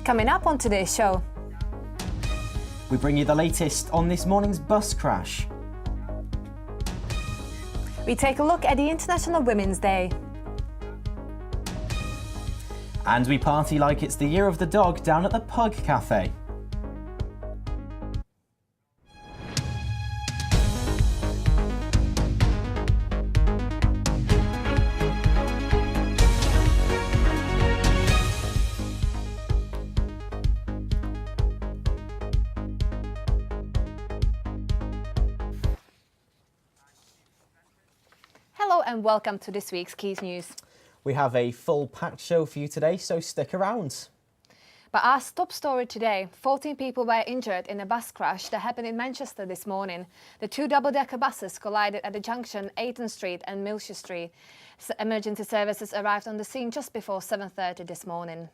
Coming up on today's show. We bring you the latest on this morning's bus crash. We take a look at the International Women's Day. And we party like it's the year of the dog down at the Pug Cafe. Hello and welcome to this week's Quays News. We have a full packed show for you today, so stick around. But our top story today, 14 people were injured in a bus crash that happened in Manchester this morning. The two double-decker buses collided at the junction 8th Street and Milshire Street. Emergency services arrived on the scene just before 7:30 this morning.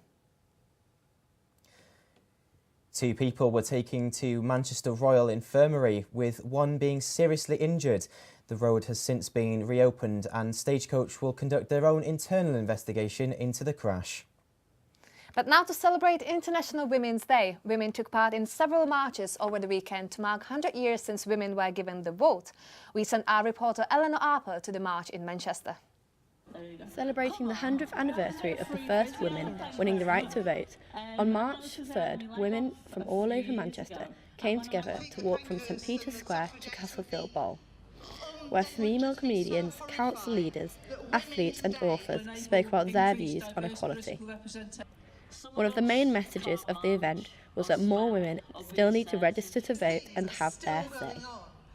Two people were taken to Manchester Royal Infirmary, with one being seriously injured. The road has since been reopened and Stagecoach will conduct their own internal investigation into the crash. But now to celebrate International Women's Day, women took part in several marches over the weekend to mark 100 years since women were given the vote. We sent our reporter Eleanor Harper to the march in Manchester. Celebrating the 100th anniversary of the first women winning the right to vote, on March 3rd, women from all over Manchester came together to walk from St Peter's Square to Castlefield Bowl, where female comedians, council leaders, athletes and authors spoke about their views on equality. One of the main messages of the event was that more women still need to register to vote and have their say.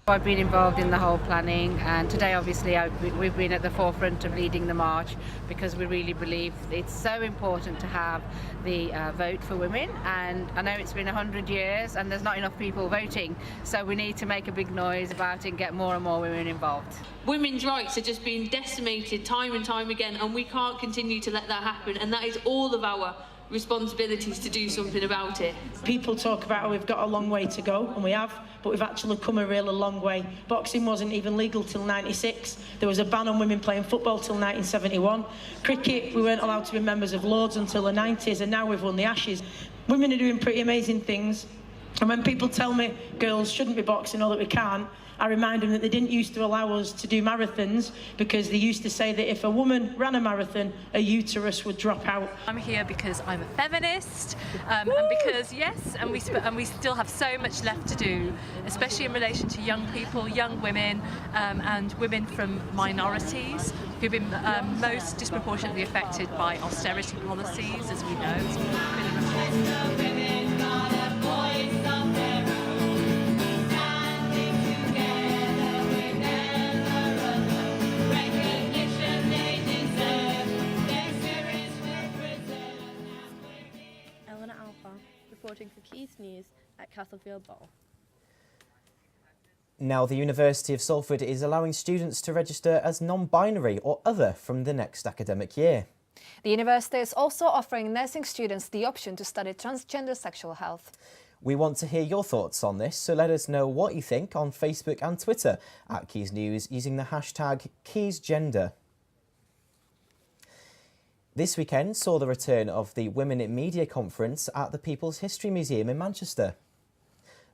I've been involved in the whole planning, and today obviously we've been at the forefront of leading the march because we really believe it's so important to have the vote for women. And I know it's been 100 years and there's not enough people voting, so we need to make a big noise about it and get more and more women involved. Women's rights are just being decimated time and time again, and we can't continue to let that happen, and that is all of our responsibilities to do something about it. People talk about how we've got a long way to go, and we have, but we've actually come a really long way. Boxing wasn't even legal till 96. There was a ban on women playing football till 1971. Cricket, we weren't allowed to be members of Lords until the 90s, and now we've won the Ashes. Women are doing pretty amazing things, and when people tell me girls shouldn't be boxing or that we can't, I remind them that they didn't used to allow us to do marathons because they used to say that if a woman ran a marathon, a uterus would drop out. I'm here because I'm a feminist, and because we still have so much left to do, especially in relation to young people, young women, and women from minorities who've been most disproportionately affected by austerity policies, as we know. Reporting for Quays News at Castlefield Bowl. Now, the University of Salford is allowing students to register as non-binary or other from the next academic year. The university is also offering nursing students the option to study transgender sexual health. We want to hear your thoughts on this, so let us know what you think on Facebook and Twitter at Quays News using the hashtag QuaysGender. This weekend saw the return of the Women in Media Conference at the People's History Museum in Manchester.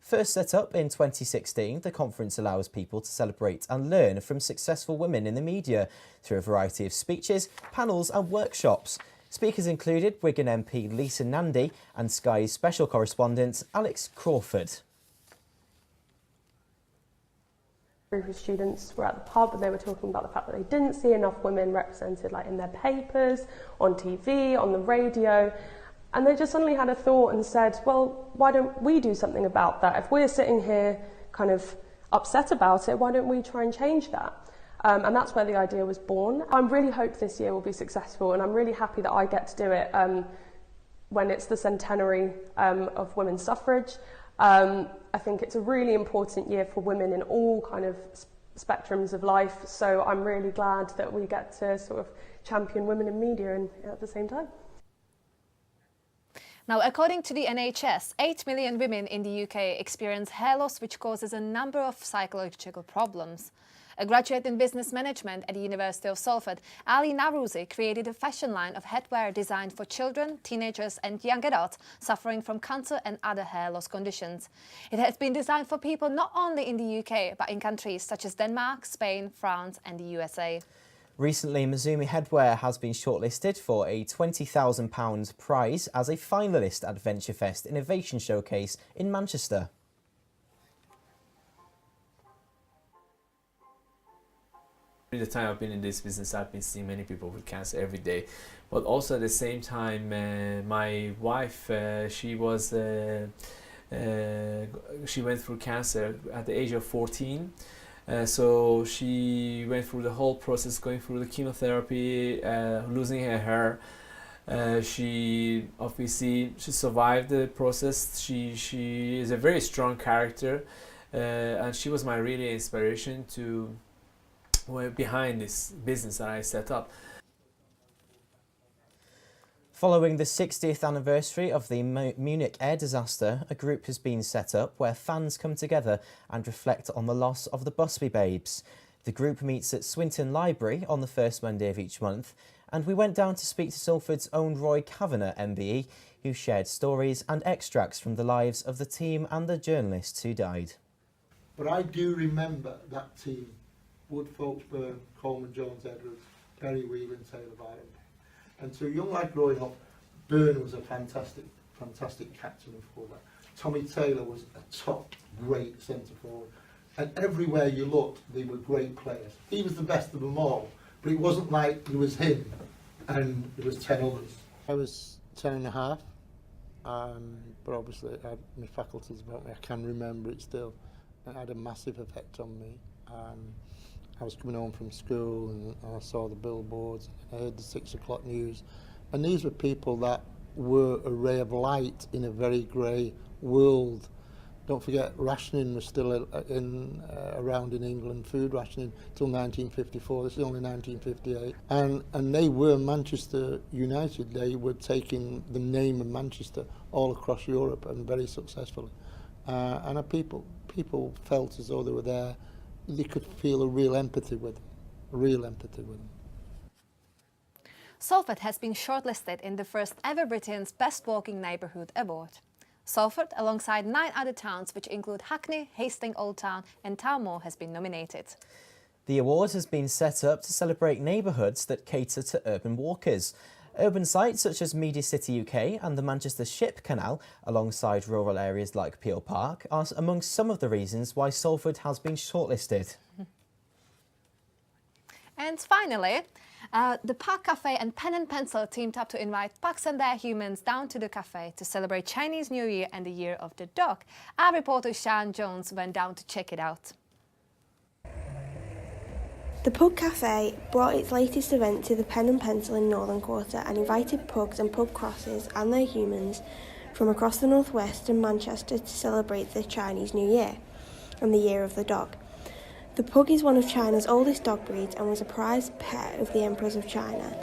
First set up in 2016, the conference allows people to celebrate and learn from successful women in the media through a variety of speeches, panels and workshops. Speakers included Wigan MP Lisa Nandy and Sky's special correspondent Alex Crawford. A group of students were at the pub and they were talking about the fact that they didn't see enough women represented, like in their papers, on TV, on the radio, and they just suddenly had a thought and said, well, why don't we do something about that? If we're sitting here kind of upset about it, why don't we try and change that? And that's where the idea was born. I really hope this year will be successful, and I'm really happy that I get to do it when it's the centenary of women's suffrage. I think it's a really important year for women in all kind of spectrums of life, so I'm really glad that we get to sort of champion women in media and at the same time. Now, according to the NHS, 8 million women in the UK experience hair loss, which causes a number of psychological problems. A graduate in business management at the University of Salford, Ali Narouzi created a fashion line of headwear designed for children, teenagers and young adults suffering from cancer and other hair loss conditions. It has been designed for people not only in the UK but in countries such as Denmark, Spain, France and the USA. Recently, Masuma Headwear has been shortlisted for a £20,000 prize as a finalist at Venture Fest Innovation Showcase in Manchester. During the time I've been in this business, I've been seeing many people with cancer every day. But also at the same time, my wife, she went through cancer at the age of 14. So she went through the whole process, going through the chemotherapy, losing her hair. She survived the process. She is a very strong character, and she was my really inspiration to behind this business that I set up. Following the 60th anniversary of the Munich air disaster, a group has been set up where fans come together and reflect on the loss of the Busby Babes. The group meets at Swinton Library on the first Monday of each month, and we went down to speak to Salford's own Roy Kavanagh MBE, who shared stories and extracts from the lives of the team and the journalists who died. But I do remember that team: Wood, Folksburn, Coleman, Jones, Edwards, Perry, Whelan, Taylor, Byron. And to a young lad growing up, Byrne was a fantastic captain and forward. Tommy Taylor was a top, great centre forward. And everywhere you looked, they were great players. He was the best of them all, but it wasn't like it was him and there was 10 others. I was 10 and a half, but obviously I had my faculties about me. I can remember it still. It had a massive effect on me. I was coming home from school and I saw the billboards, I heard the 6 o'clock news, and these were people that were a ray of light in a very grey world. Don't forget, rationing was still around in England, food rationing till 1954, this is only 1958. And they were Manchester United, they were taking the name of Manchester all across Europe and very successfully. And people felt as though they were there. They could feel a real empathy with them, Salford has been shortlisted in the first ever Britain's Best Walking Neighbourhood Award. Salford, alongside 9 other towns which include Hackney, Hastings Old Town and Townmoor, has been nominated. The award has been set up to celebrate neighbourhoods that cater to urban walkers. Urban sites such as Media City UK and the Manchester Ship Canal, alongside rural areas like Peel Park, are among some of the reasons why Salford has been shortlisted. And finally, the Pug Cafe and Pen and Pencil teamed up to invite pugs and their humans down to the cafe to celebrate Chinese New Year and the Year of the Dog. Our reporter Sian Jones went down to check it out. The Pug Cafe brought its latest event to the Pen and Pencil in Northern Quarter and invited pugs and pub crosses and their humans from across the northwest and Manchester to celebrate the Chinese New Year and the Year of the Dog. The pug is one of China's oldest dog breeds and was a prized pet of the Emperors of China,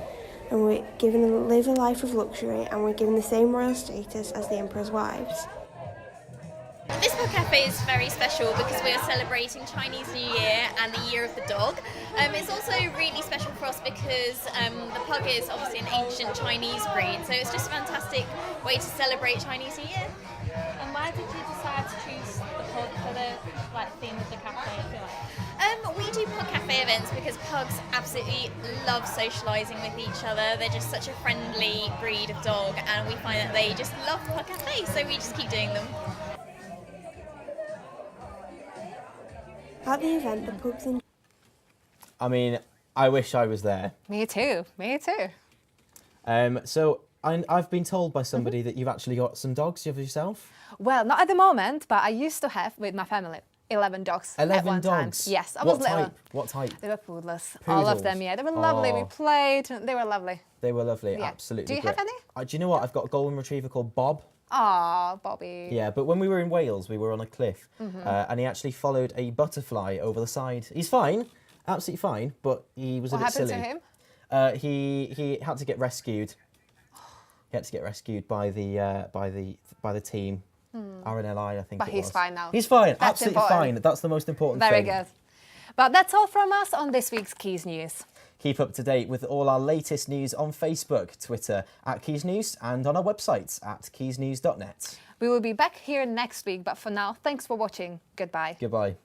and we're given to live a life of luxury and we're given the same royal status as the Emperor's wives. This Pug Cafe is very special because we are celebrating Chinese New Year and the Year of the Dog. It's also really special for us because the pug is obviously an ancient Chinese breed, so it's just a fantastic way to celebrate Chinese New Year. And why did you decide to choose the pug for the theme of the cafe? We do Pug Cafe events because pugs absolutely love socialising with each other. They're just such a friendly breed of dog, and we find that they just love the Pug Cafe, so we just keep doing them. At the event, the pugs I mean, I wish I was there. Me too, me too. So I've been told by somebody that you've actually got some dogs of yourself. Well, not at the moment, but I used to have with my family 11 dogs. 11 at one dogs? Time. Yes, I was little. Type? What type? They were poodles. All of them, yeah. They were lovely. We played. They were lovely. They were lovely, Yeah. absolutely. Do you great. have any? Do you know what? I've got a golden retriever called Bob. Aw, Bobby. Yeah, but when we were in Wales, we were on a cliff, and he actually followed a butterfly over the side. He's fine, absolutely fine, but he was a bit silly. What happened to him? He had to get rescued. He had to get rescued by the team, RNLI, I think. But it he's was. fine now. He's fine, That's absolutely important. fine. That's the most important Very thing. good. But that's all from us on this week's Quays News. Keep up to date with all our latest news on Facebook, Twitter @Quays News, and on our website at quaysnews.net. We will be back here next week, but for now, thanks for watching. Goodbye. Goodbye.